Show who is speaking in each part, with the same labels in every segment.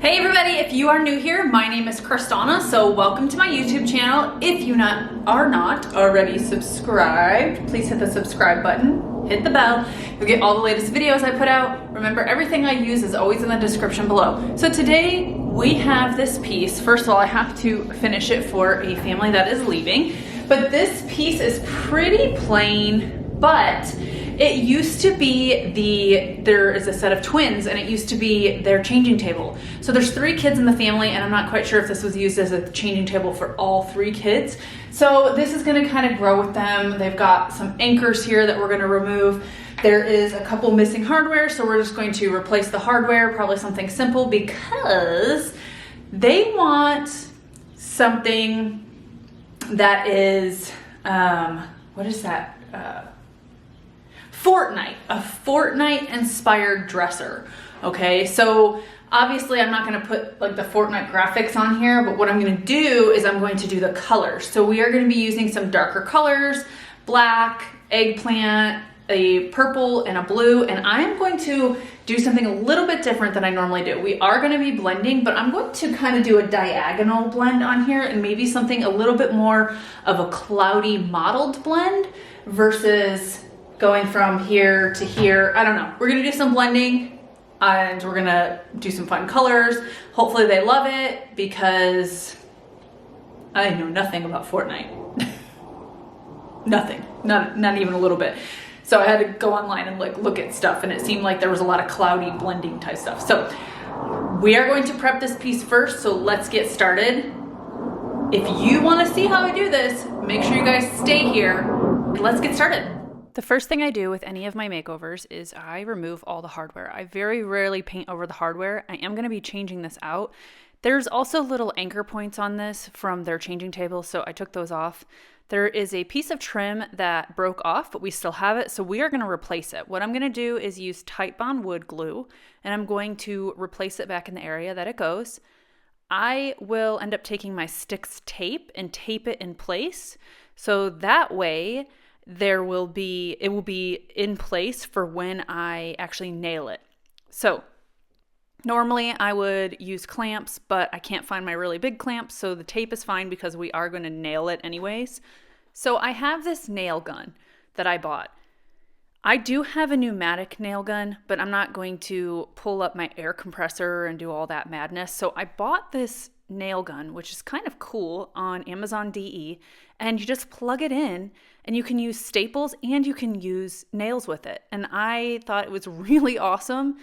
Speaker 1: Hey everybody, if you are new here, my name is Crys'Dawna, so welcome to my YouTube channel. If you are not already subscribed, please hit the subscribe button, hit the bell. You'll get all the latest videos I put out. Remember, everything I use is always in the description below. So today we have this piece. First of all, I have to finish it for a family that is leaving, but this piece is pretty plain, but it used to be there is a set of twins and it used to be their changing table. So there's 3 kids in the family and I'm not quite sure if this was used as a changing table for all 3 kids. So this is gonna kind of grow with them. They've got some anchors here that we're gonna remove. There is a couple missing hardware, so we're just going to replace the hardware, probably something simple because they want something that is, what is that? A Fortnite inspired dresser. Okay, so obviously I'm not going to put like the Fortnite graphics on here, but what I'm going to do is I'm going to do the colors. So we are going to be using some darker colors, black, eggplant, a purple, and a blue, and I'm going to do something a little bit different than I normally do. We are going to be blending, but I'm going to kind of do a diagonal blend on here and maybe something a little bit more of a cloudy mottled blend versus going from here to here. I don't know. We're gonna do some blending and we're gonna do some fun colors. Hopefully they love it because I know nothing about Fortnite. Nothing, not even a little bit. So I had to go online and like look at stuff and it seemed like there was a lot of cloudy blending type stuff. So we are going to prep this piece first, so let's get started. If you wanna see how I do this, make sure you guys stay here. Let's get started. The first thing I do with any of my makeovers is I remove all the hardware. I very rarely paint over the hardware. I am going to be changing this out. There's also little anchor points on this from their changing table, so I took those off. There is a piece of trim that broke off, but we still have it, so we are going to replace it. What I'm going to do is use Titebond wood glue, and I'm going to replace it back in the area that it goes. I will end up taking my Stix tape and tape it in place, so that way it will be in place for when I actually nail it. So normally I would use clamps, but I can't find my really big clamps, so the tape is fine because we are going to nail it anyways. So I have this nail gun that I bought. I do have a pneumatic nail gun, but I'm not going to pull up my air compressor and do all that madness. So I bought this nail gun, which is kind of cool, on Amazon DE, and you just plug it in and you can use staples and you can use nails with it. And I thought it was really awesome.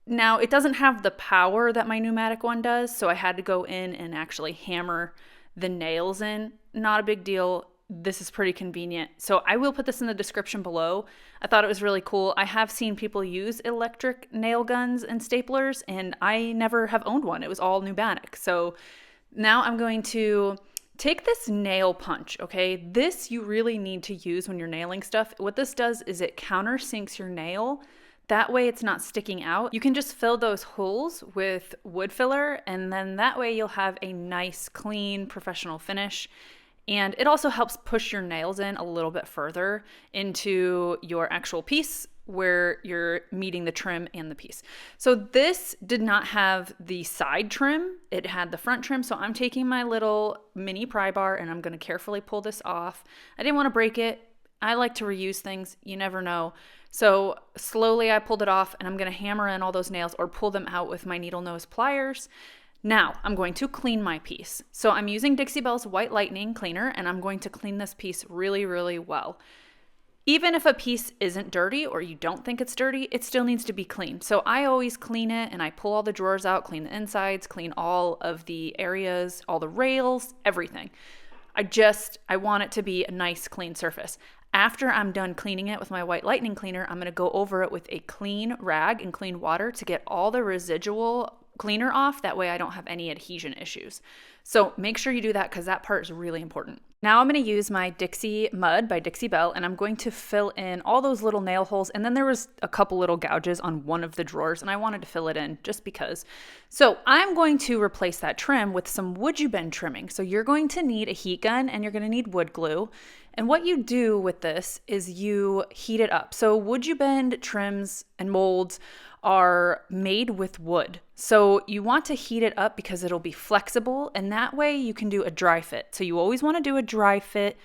Speaker 1: Now, it doesn't have the power that my pneumatic one does, so I had to go in and actually hammer the nails in. Not a big deal. This is pretty convenient. So I will put this in the description below. I thought it was really cool. I have seen people use electric nail guns and staplers, and I never have owned one. It was all pneumatic. So now I'm going to take this nail punch, okay? This you really need to use when you're nailing stuff. What this does is it countersinks your nail. That way it's not sticking out. You can just fill those holes with wood filler, and then that way you'll have a nice, clean, professional finish. And it also helps push your nails in a little bit further into your actual piece where you're meeting the trim and the piece. So this did not have the side trim, it had the front trim. So I'm taking my little mini pry bar and I'm gonna carefully pull this off. I didn't wanna break it. I like to reuse things, you never know. So slowly I pulled it off and I'm gonna hammer in all those nails or pull them out with my needle nose pliers. Now, I'm going to clean my piece. So I'm using Dixie Belle's White Lightning cleaner, and I'm going to clean this piece really, really well. Even if a piece isn't dirty or you don't think it's dirty, it still needs to be clean. So I always clean it, and I pull all the drawers out, clean the insides, clean all of the areas, all the rails, everything. I want it to be a nice, clean surface. After I'm done cleaning it with my White Lightning cleaner, I'm going to go over it with a clean rag and clean water to get all the residual cleaner off. That way I don't have any adhesion issues. So make sure you do that because that part is really important. Now I'm going to use my Dixie Mud by Dixie Belle, and I'm going to fill in all those little nail holes. And then there was a couple little gouges on one of the drawers, and I wanted to fill it in just because. So I'm going to replace that trim with some wood you bend trimming. So you're going to need a heat gun, and you're going to need wood glue.
Speaker 2: And what you do with this is you heat it up. So Wood You Bend trims and molds are made with wood. So you want to heat it up because it'll be flexible, and that way you can do a dry fit. So you always want to do a dry fit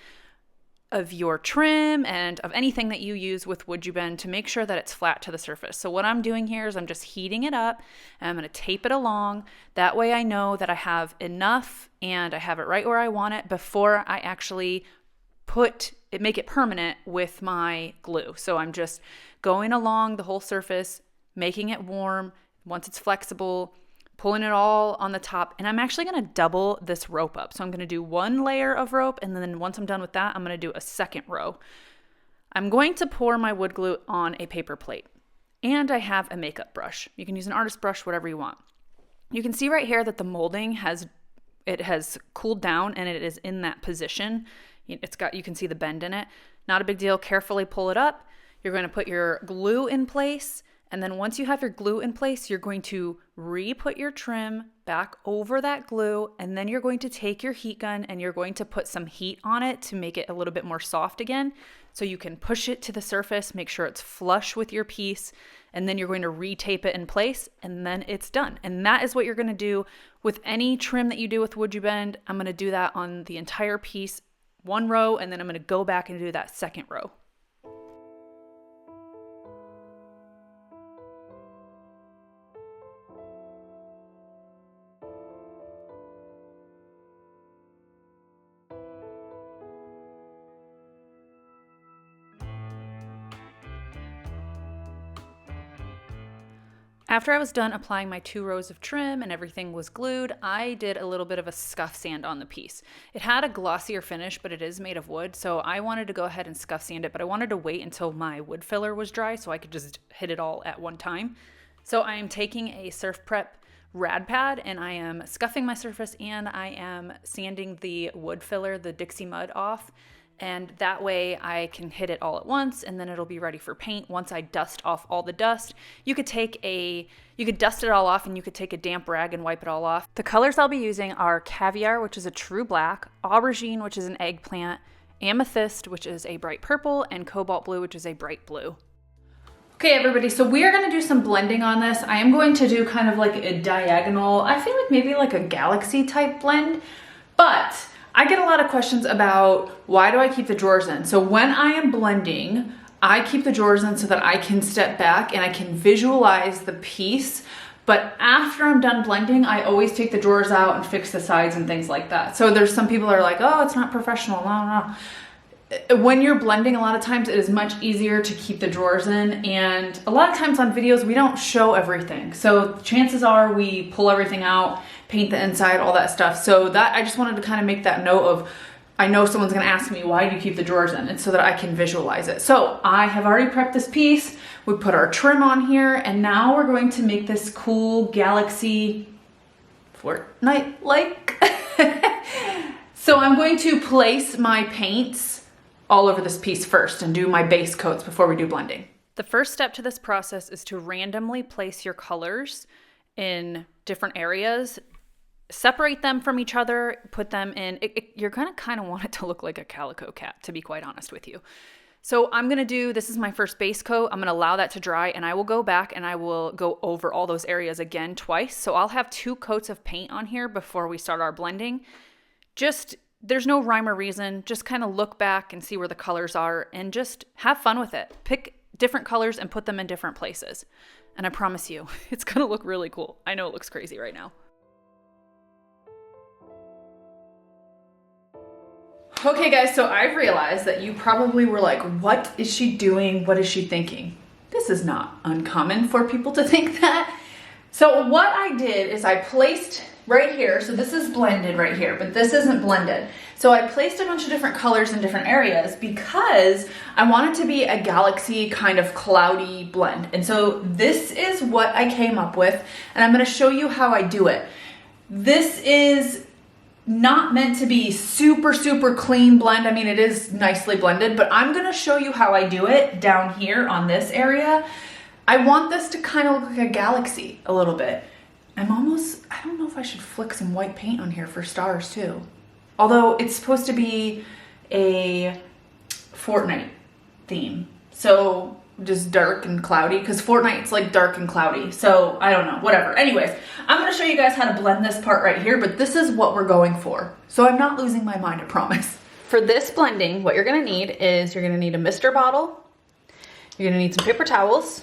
Speaker 2: of your trim and of anything that you use with Wood You Bend to make sure that it's flat to the surface. So what I'm doing here is I'm just heating it up and I'm going to tape it along. That way I know that I have enough and I have it right where I want it before I actually make it permanent with my glue. So I'm just going along the whole surface, making it warm. Once it's flexible, pulling it all on the top, and I'm actually going to double this rope up. So I'm going to do one layer of rope, and then once I'm done with that, I'm going to do a second row. I'm going to pour my wood glue on a paper plate, and I have a makeup brush. You can use an artist brush, whatever you want. You can see right here that the molding has cooled down and it is in that position. You can see the bend in it. Not a big deal. Carefully pull it up. You're going to put your glue in place. And then once you have your glue in place, you're going to re-put your trim back over that glue, and then you're going to take your heat gun and you're going to put some heat on it to make it a little bit more soft again. So you can push it to the surface, make sure it's flush with your piece, and then you're going to re-tape it in place, and then it's done. And that is what you're going to do with any trim that you do with Wood You Bend. I'm going to do that on the entire piece, one row, and then I'm going to go back and do that second row. After I was done applying my 2 rows of trim and everything was glued, I did a little bit of a scuff sand on the piece. It had a glossier finish, but it is made of wood, so I wanted to go ahead and scuff sand it, but I wanted to wait until my wood filler was dry so I could just hit it all at one time. So I am taking a Surf Prep rad pad and I am scuffing my surface and I am sanding the wood filler, the Dixie Mud, off. And that way I can hit it all at once and then it'll be ready for paint. Once I dust off all the dust, you could dust it all off and you could take a damp rag and wipe it all off. The colors I'll be using are Caviar, which is a true black, Aubergine, which is an eggplant, Amethyst, which is a bright purple, and Cobalt blue, which is a bright blue.
Speaker 1: Okay, everybody, so we are going to do some blending on this. I am going to do kind of like a diagonal, I feel like maybe like a galaxy type blend, but I get a lot of questions about why do I keep the drawers in? So when I am blending, I keep the drawers in so that I can step back and I can visualize the piece. But after I'm done blending, I always take the drawers out and fix the sides and things like that. So there's some people that are like, oh, it's not professional. No. When you're blending, a lot of times it is much easier to keep the drawers in, and a lot of times on videos we don't show everything, so chances are we pull everything out, paint the inside, all that stuff. So that I just wanted to kind of make that note of, I know someone's going to ask me, why do you keep the drawers in? And so that I can visualize it. So I have already prepped this piece. We put our trim on here, and now we're going to make this cool galaxy Fortnite like. So I'm going to place my paints all over this piece first and do my base coats before we do blending.
Speaker 2: The first step to this process is to randomly place your colors in different areas, separate them from each other, put them in, you're gonna kind of want it to look like a calico cat, to be quite honest with you. So I'm gonna this is my first base coat, I'm gonna allow that to dry, and I will go back and I will go over all those areas again twice. So I'll have 2 coats of paint on here before we start our blending. There's no rhyme or reason, just kind of look back and see where the colors are and just have fun with it. Pick different colors and put them in different places. And I promise you, it's gonna look really cool. I know it looks crazy right now.
Speaker 1: Okay guys, so I've realized that you probably were like, what is she doing? What is she thinking? This is not uncommon for people to think that. So what I did is I placed right here, so this is blended right here, but this isn't blended. So I placed a bunch of different colors in different areas because I want it to be a galaxy kind of cloudy blend. And so this is what I came up with, and I'm gonna show you how I do it. This is not meant to be super clean blend. I mean, it is nicely blended, but I'm gonna show you how I do it down here on this area. I want this to kind of look like a galaxy a little bit. I don't know if I should flick some white paint on here for stars too. Although it's supposed to be a Fortnite theme. So just dark and cloudy, because Fortnite's like dark and cloudy. So I don't know, whatever. Anyways, I'm gonna show you guys how to blend this part right here, but this is what we're going for. So I'm not losing my mind, I promise. For this blending, what you're gonna need is you're gonna need a mister bottle. You're gonna need some paper towels.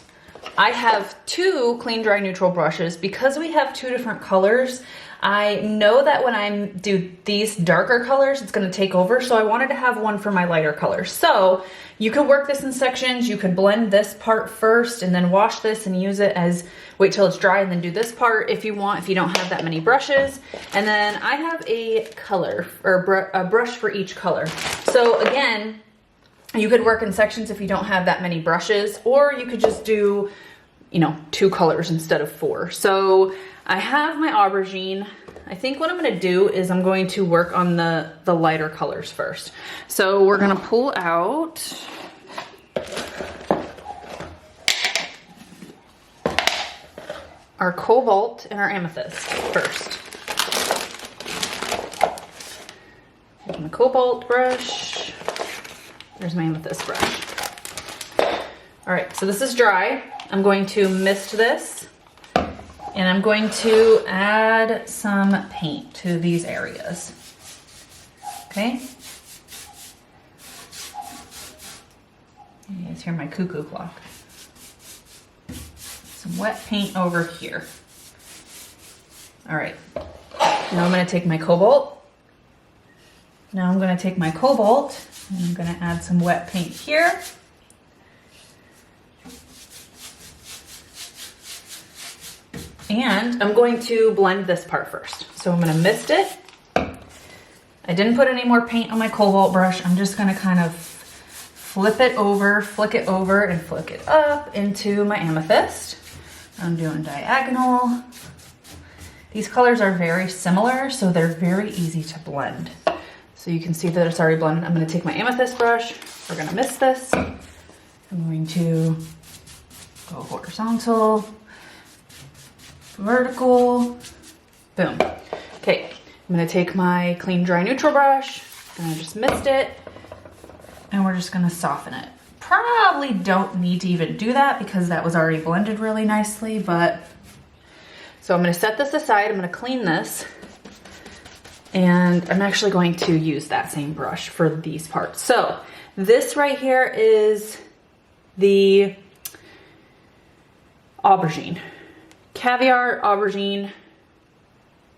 Speaker 1: I have 2 clean, dry, neutral brushes. Because we have 2 different colors, I know that when I do these darker colors, it's gonna take over, so I wanted to have one for my lighter colors. So you could work this in sections. You could blend this part first and then wash this and use it as, wait till it's dry and then do this part if you want, if you don't have that many brushes. And then I have a color, or a brush for each color. So again, you could work in sections if you don't have that many brushes, or you could just do, you know, 2 colors instead of 4. So I have my aubergine. I think what I'm gonna do is I'm going to work on the lighter colors first. So we're gonna pull out our cobalt and our amethyst first. Here's my cobalt brush. There's my amethyst brush. All right, so this is dry. I'm going to mist this, and I'm going to add some paint to these areas. Okay. You guys hear my cuckoo clock. Some wet paint over here. All right. Now I'm going to take my cobalt. Now I'm going to take my cobalt, and I'm going to add some wet paint here. And I'm going to blend this part first. So I'm going to mist it. I didn't put any more paint on my cobalt brush. I'm just going to kind of flip it over, flick it over, and flick it up into my amethyst. I'm doing diagonal. These colors are very similar, so they're very easy to blend. So you can see that it's already blended. I'm going to take my amethyst brush. We're going to mist this. I'm going to go horizontal, vertical, boom. Okay, I'm going to take my clean, dry, neutral brush, and I just mist it, and we're just going to soften it. Probably don't need to even do that because that was already blended really nicely, but so I'm going to set this aside. I'm going to clean this. And I'm actually going to use that same brush for these parts. So this right here is the aubergine. Caviar, aubergine,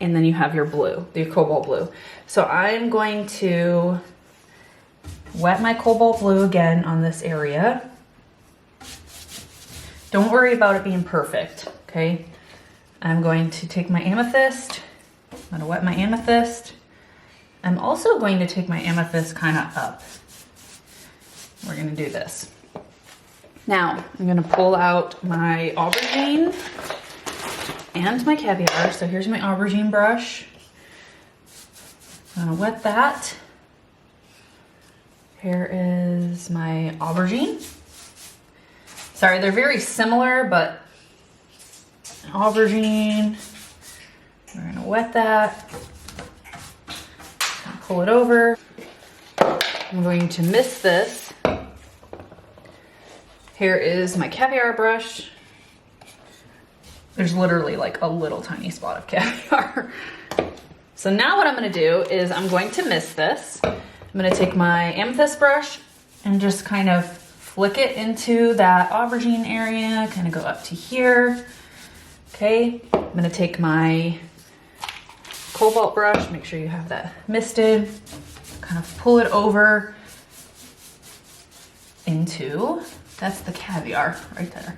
Speaker 1: and then you have your blue, the cobalt blue. So I'm going to wet my cobalt blue again on this area. Don't worry about it being perfect, okay? I'm going to take my amethyst. I'm gonna wet my amethyst. I'm also going to take my amethyst kind of up. We're gonna do this. Now, I'm gonna pull out my aubergine and my caviar. So here's my aubergine brush. I'm gonna wet that. Here is my aubergine. Sorry, they're very similar, but aubergine. We're gonna wet that, pull it over. I'm going to mist this. Here is my caviar brush. There's literally like a little tiny spot of caviar. So now what I'm gonna do is I'm going to mist this. I'm gonna take my amethyst brush and just kind of flick it into that aubergine area, kind of go up to here. Okay, I'm gonna take my cobalt brush, make sure you have that misted, kind of pull it over into, that's the caviar right there.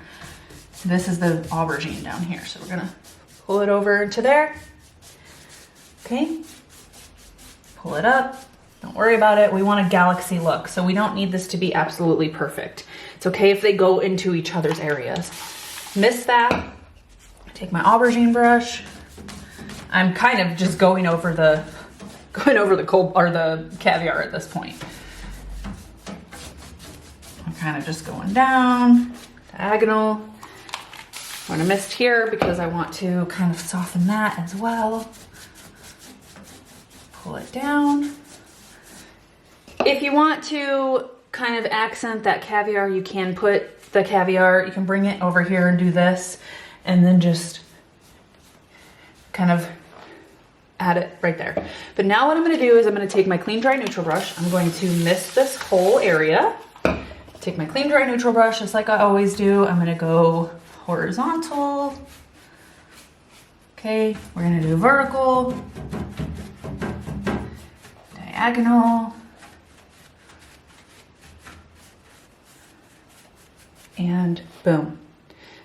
Speaker 1: This is the aubergine down here. So we're gonna pull it over into there. Okay, pull it up. Don't worry about it. We want a galaxy look, so we don't need this to be absolutely perfect. It's okay if they go into each other's areas. Mist that. Take my aubergine brush. I'm kind of just going over the caviar at this point. I'm kind of just going down, diagonal. I'm gonna mist here because I want to kind of soften that as well. Pull it down. If you want to kind of accent that caviar, you can put the caviar, you can bring it over here and do this, and then just kind of add it right there. But now what I'm gonna do is I'm gonna take my clean dry neutral brush. I'm going to mist this whole area. Take my clean dry neutral brush, just like I always do. I'm gonna go horizontal. Okay, we're gonna do vertical, diagonal, and boom.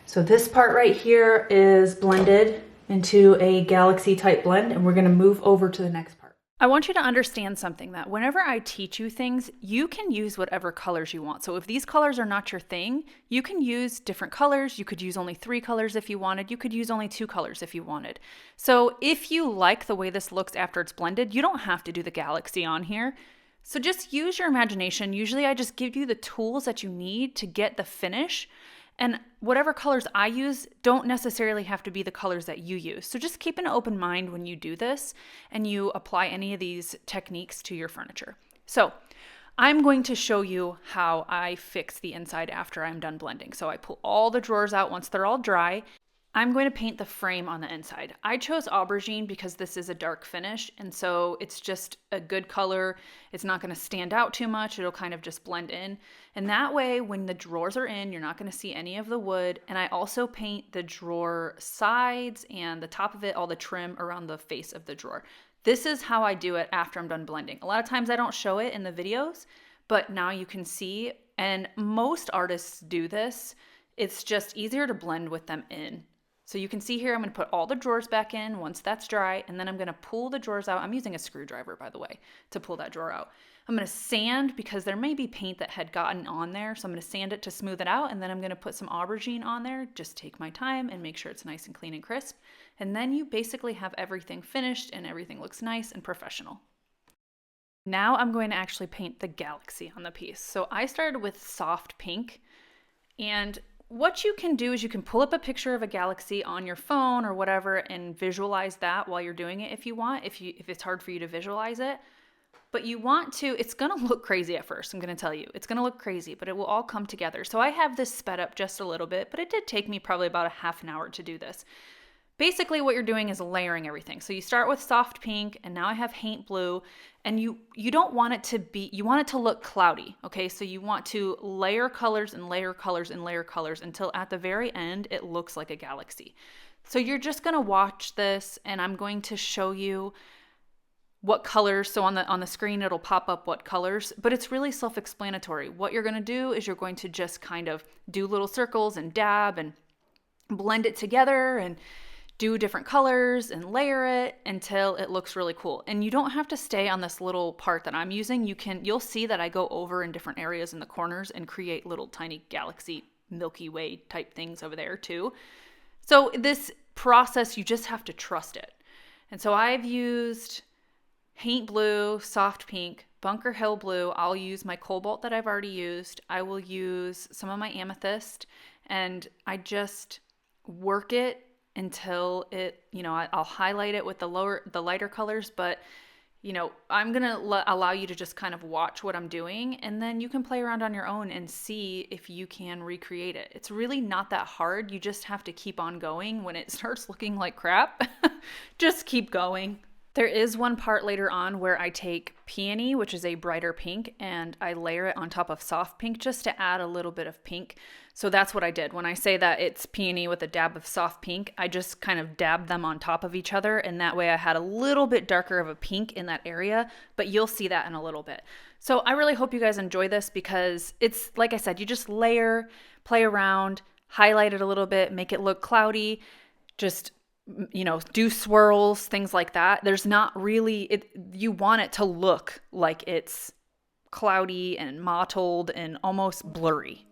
Speaker 1: So this part right here is blended into a galaxy type blend, and we're gonna move over to the next part.
Speaker 2: I want you to understand something, that whenever I teach you things, you can use whatever colors you want. So if these colors are not your thing, you can use different colors. You could use only 3 colors if you wanted. You could use only 2 colors if you wanted. So if you like the way this looks after it's blended, you don't have to do the galaxy on here. So just use your imagination. Usually I just give you the tools that you need to get the finish. And whatever colors I use don't necessarily have to be the colors that you use. So just keep an open mind when you do this and you apply any of these techniques to your furniture. So I'm going to show you how I fix the inside after I'm done blending. So I pull all the drawers out once they're all dry. I'm going to paint the frame on the inside. I chose Aubergine because this is a dark finish, and so it's just a good color. It's not going to stand out too much. It'll kind of just blend in. And that way, when the drawers are in, you're not going to see any of the wood. And I also paint the drawer sides and the top of it, all the trim around the face of the drawer. This is how I do it after I'm done blending. A lot of times I don't show it in the videos, but now you can see, and most artists do this. It's just easier to blend with them in. So you can see here, I'm going to put all the drawers back in once that's dry, and then I'm going to pull the drawers out. I'm using a screwdriver, by the way, to pull that drawer out. I'm going to sand because there may be paint that had gotten on there, so I'm going to sand it to smooth it out, and then I'm going to put some Aubergine on there. Just take my time and make sure it's nice and clean and crisp. And then you basically have everything finished and everything looks nice and professional. Now I'm going to actually paint the galaxy on the piece. So I started with soft pink, and what you can do is you can pull up a picture of a galaxy on your phone or whatever and visualize that while you're doing it if you want, if it's hard for you to visualize it. But you want to, it's going to look crazy at first, I'm going to tell you. It's going to look crazy, but it will all come together. So I have this sped up just a little bit, but it did take me probably about a half an hour to do this. Basically what you're doing is layering everything. So you start with soft pink, and now I have Haint blue, and you don't want it to be, you want it to look cloudy, okay? So you want to layer colors and layer colors and layer colors until at the very end it looks like a galaxy. So you're just gonna watch this, and I'm going to show you what colors. So on the screen it'll pop up what colors, but it's really self-explanatory. What you're gonna do is you're going to just kind of do little circles and dab and blend it together and do different colors and layer it until it looks really cool. And you don't have to stay on this little part that I'm using. You'll see that I go over in different areas in the corners and create little tiny galaxy Milky Way type things over there too. So this process, you just have to trust it. And so I've used Haint blue, soft pink, Bunker Hill blue. I'll use my Cobalt that I've already used. I will use some of my Amethyst, and I just work it until it, I'll highlight it with the lighter colors, but I'm going to allow you to just kind of watch what I'm doing, and then you can play around on your own and see if you can recreate it. It's really not that hard. You just have to keep on going. When it starts looking like crap, just keep going. There is one part later on where I take Peony, which is a brighter pink, and I layer it on top of soft pink just to add a little bit of pink. So that's what I did. When I say that it's Peony with a dab of soft pink, I just kind of dabbed them on top of each other, and that way I had a little bit darker of a pink in that area, but you'll see that in a little bit. So I really hope you guys enjoy this, because it's, like I said, you just layer, play around, highlight it a little bit, make it look cloudy, just do swirls, things like that. There's not really, you want it to look like it's cloudy and mottled and almost blurry.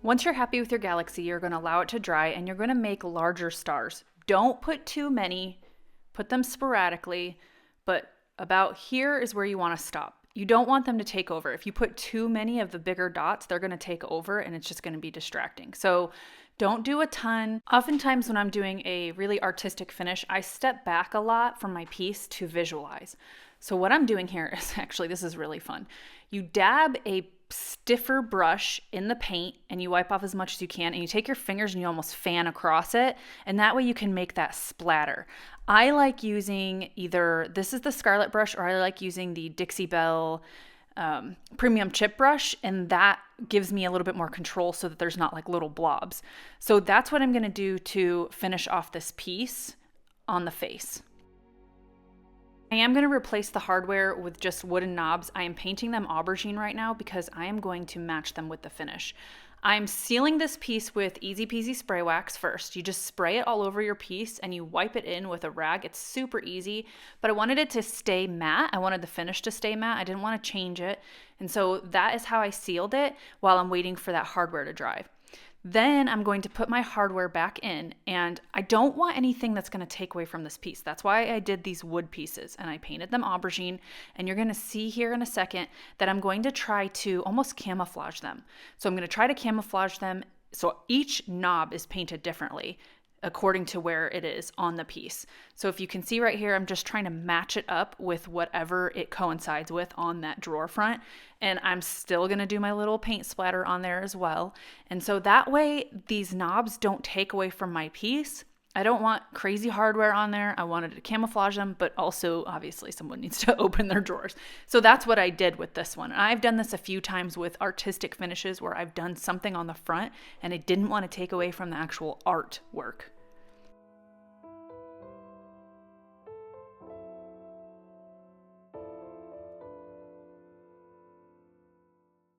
Speaker 2: Once you're happy with your galaxy, you're going to allow it to dry and you're going to make larger stars. Don't put too many, put them sporadically, but about here is where you want to stop. You don't want them to take over. If you put too many of the bigger dots, they're going to take over and it's just going to be distracting. So don't do a ton. Oftentimes when I'm doing a really artistic finish, I step back a lot from my piece to visualize. So what I'm doing here is actually, this is really fun. You dab a stiffer brush in the paint and you wipe off as much as you can and you take your fingers and you almost fan across it, and that way you can make that splatter. I like using either, this is the Scarlet brush, or I like using the Dixie Belle premium chip brush, and that gives me a little bit more control so that there's not like little blobs. So that's what I'm going to do to finish off this piece on the face. I am going to replace the hardware with just wooden knobs. I am painting them aubergine right now because I am going to match them with the finish. I'm sealing this piece with Easy Peasy Spray Wax first. You just spray it all over your piece and you wipe it in with a rag. It's super easy, but I wanted it to stay matte. I wanted the finish to stay matte. I didn't want to change it. And so that is how I sealed it while I'm waiting for that hardware to dry. Then I'm going to put my hardware back in, and I don't want anything that's going to take away from this piece. That's why I did these wood pieces and I painted them aubergine, and you're going to see here in a second that I'm going to try to almost camouflage them. So I'm going to try to camouflage them so each knob is painted differently according to where it is on the piece. So if you can see right here, I'm just trying to match it up with whatever it coincides with on that drawer front. And I'm still gonna do my little paint splatter on there as well. And so that way these knobs don't take away from my piece. I don't want crazy hardware on there. I wanted to camouflage them, but also obviously someone needs to open their drawers. So that's what I did with this one. And I've done this a few times with artistic finishes where I've done something on the front and I didn't want to take away from the actual artwork.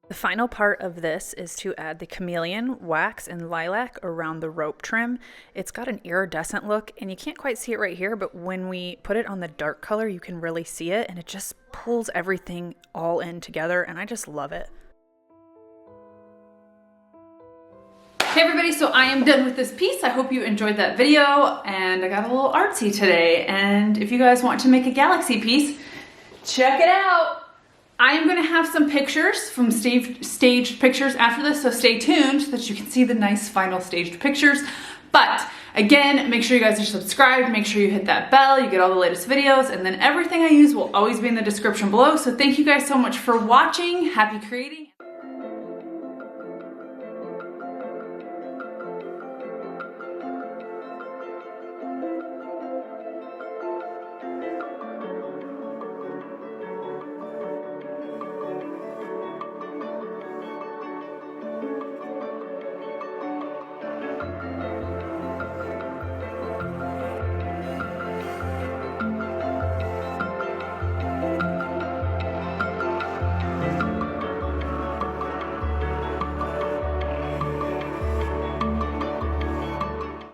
Speaker 2: The final part of this is to add the chameleon wax and lilac around the rope trim. It's got an iridescent look and you can't quite see it right here, but when we put it on the dark color, you can really see it and it just pulls everything all in together and I just love it.
Speaker 1: Hey everybody, so I am done with this piece. I hope you enjoyed that video and I got a little artsy today. And if you guys want to make a galaxy piece, check it out. I am going to have some pictures from staged pictures after this, so stay tuned so that you can see the nice final staged pictures. But again, make sure you guys are subscribed, make sure you hit that bell, you get all the latest videos, and then everything I use will always be in the description below. So thank you guys so much for watching. Happy creating.